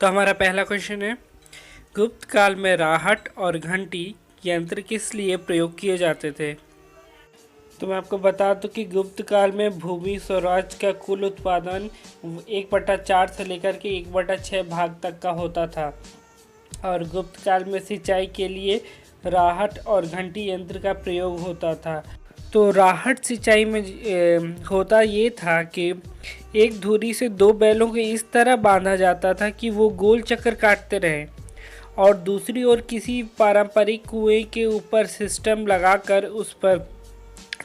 तो हमारा पहला क्वेश्चन है, गुप्त काल में राहट और घंटी यंत्र किस लिए प्रयोग किए जाते थे? तो मैं आपको बता दूं कि गुप्त काल में भूमि स्वराज का कुल उत्पादन 1/4 से लेकर के 1/6 भाग तक का होता था और गुप्त काल में सिंचाई के लिए राहट और घंटी यंत्र का प्रयोग होता था। तो राहट सिंचाई में होता ये था कि एक धुरी से 2 बैलों को इस तरह बांधा जाता था कि वो गोल चक्कर काटते रहें और दूसरी ओर किसी पारंपरिक कुएं के ऊपर सिस्टम लगाकर उस पर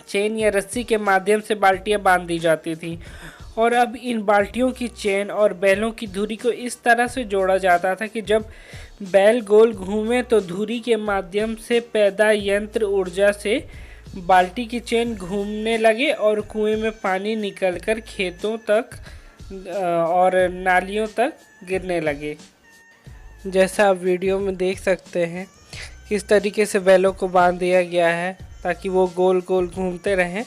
चेन या रस्सी के माध्यम से बाल्टियां बांध दी जाती थी और अब इन बाल्टियों की चेन और बैलों की धुरी को इस तरह से जोड़ा जाता था कि जब बैल गोल घूमे तो धुरी के माध्यम से पैदा यंत्र ऊर्जा से बाल्टी की चेन घूमने लगे और कुएं में पानी निकलकर खेतों तक और नालियों तक गिरने लगे। जैसा आप वीडियो में देख सकते हैं किस तरीके से बैलों को बांध दिया गया है ताकि वो गोल गोल घूमते रहें।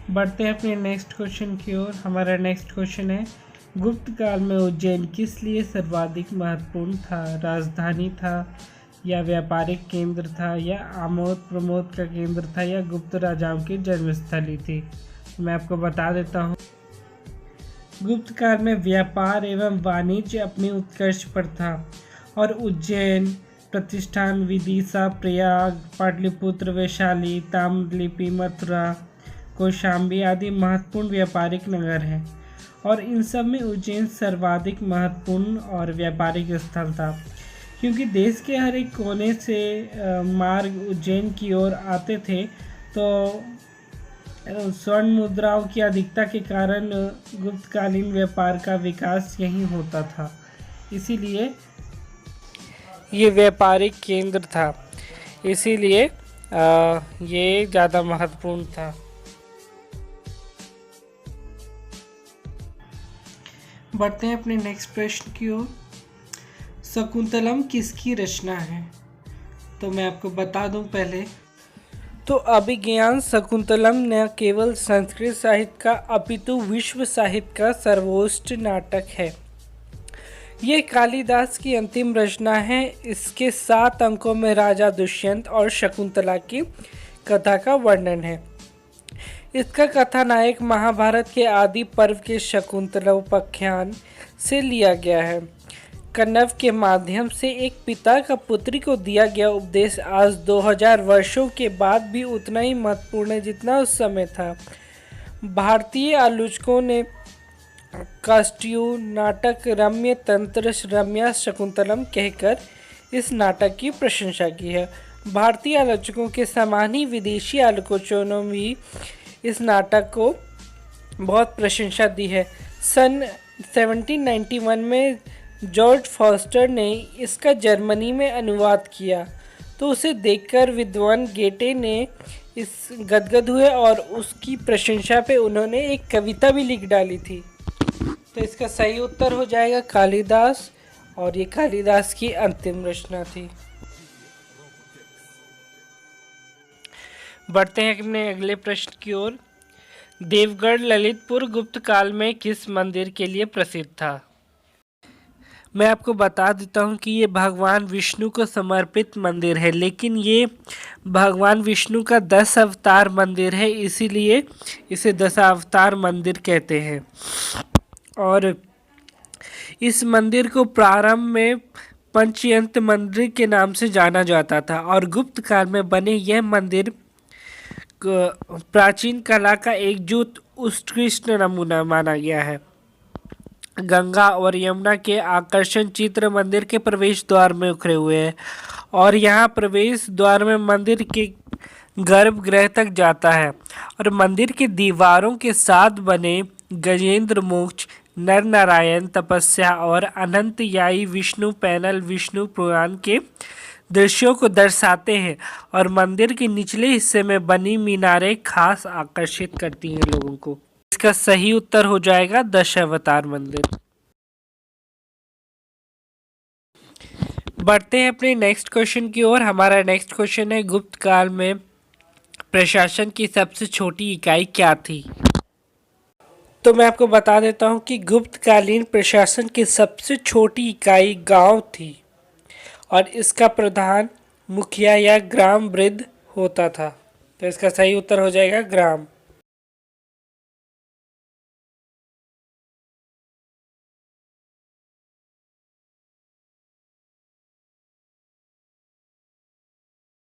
बढ़ते हैं अपने नेक्स्ट क्वेश्चन की ओर। हमारा नेक्स्ट क्वेश्चन है, गुप्त काल में उज्जैन किस लिए सर्वाधिक महत्वपूर्ण था? राजधानी था या व्यापारिक केंद्र था या आमोद प्रमोद का केंद्र था या गुप्त राजाओं की जन्मस्थली थी? मैं आपको बता देता हूँ, गुप्त काल में व्यापार एवं वाणिज्य अपने उत्कर्ष पर था और उज्जैन, प्रतिष्ठान, विदिशा, प्रयाग, पाटलिपुत्र, वैशाली, ताम्रलिप्ति, मथुरा, कौशाम्बी आदि महत्वपूर्ण व्यापारिक नगर हैं और इन सब में उज्जैन सर्वाधिक महत्वपूर्ण और व्यापारिक स्थल था क्योंकि देश के हर एक कोने से मार्ग उज्जैन की ओर आते थे। तो स्वर्ण मुद्राओं की अधिकता के कारण गुप्तकालीन व्यापार का विकास यहीं होता था, इसीलिए ये व्यापारिक केंद्र था, इसीलिए ये ज़्यादा महत्वपूर्ण था। बढ़ते हैं अपने नेक्स्ट प्रश्न की ओर। शकुंतलम किसकी रचना है? तो मैं आपको बता दूं पहले, तो अभिज्ञान शकुंतलम न केवल संस्कृत साहित्य का अपितु विश्व साहित्य का सर्वोच्च नाटक है। ये कालिदास की अंतिम रचना है। इसके 7 अंकों में राजा दुष्यंत और शकुंतला की कथा का वर्णन है। इसका कथानायक महाभारत के आदि पर्व के शकुंतलोपाख्यान से लिया गया है। कण्व के माध्यम से एक पिता का पुत्री को दिया गया उपदेश आज 2000 वर्षों के बाद भी उतना ही महत्वपूर्ण है जितना उस समय था। भारतीय आलोचकों ने काष्ठीय नाटक रम्य तंत्र रम्या शकुंतलम कहकर इस नाटक की प्रशंसा की है। भारतीय आलोचकों के समान ही विदेशी आलोचकों ने भी इस नाटक को बहुत प्रशंसा दी है। सन 1791 में जॉर्ज फॉस्टर ने इसका जर्मनी में अनुवाद किया तो उसे देखकर विद्वान गेटे ने इस गदगद हुए और उसकी प्रशंसा पे उन्होंने एक कविता भी लिख डाली थी। तो इसका सही उत्तर हो जाएगा कालिदास और ये कालिदास की अंतिम रचना थी। बढ़ते हैं अपने अगले प्रश्न की ओर। देवगढ़ ललितपुर गुप्त काल में किस मंदिर के लिए प्रसिद्ध था? मैं आपको बता देता हूँ कि ये भगवान विष्णु को समर्पित मंदिर है, लेकिन ये भगवान विष्णु का 10 अवतार मंदिर है, इसीलिए इसे 10 अवतार मंदिर कहते हैं। और इस मंदिर को प्रारंभ में पंचयंत मंदिर के नाम से जाना जाता था और गुप्त काल में बने यह मंदिर प्राचीन कला का एकजुट उत्कृष्ट नमूना माना गया है। गंगा और यमुना के आकर्षण चित्र मंदिर के प्रवेश द्वार में उखरे हुए हैं और यहाँ प्रवेश द्वार में मंदिर के गर्भगृह तक जाता है और मंदिर की दीवारों के साथ बने गजेंद्र मोक्ष, नर नारायण, तपस्या और अनंत याई विष्णु पैनल विष्णु पुराण के दृश्यों को दर्शाते हैं और मंदिर के निचले हिस्से में बनी मीनारें खास आकर्षित करती हैं लोगों को। इसका सही उत्तर हो जाएगा दशावतार मंदिर। बढ़ते हैं अपने नेक्स्ट क्वेश्चन की ओर। हमारा नेक्स्ट क्वेश्चन है, गुप्त काल में प्रशासन की सबसे छोटी इकाई क्या थी? तो मैं आपको बता देता हूँ कि गुप्तकालीन प्रशासन की सबसे छोटी इकाई गांव थी और इसका प्रधान मुखिया या ग्राम वृद्ध होता था। तो इसका सही उत्तर हो जाएगा ग्राम।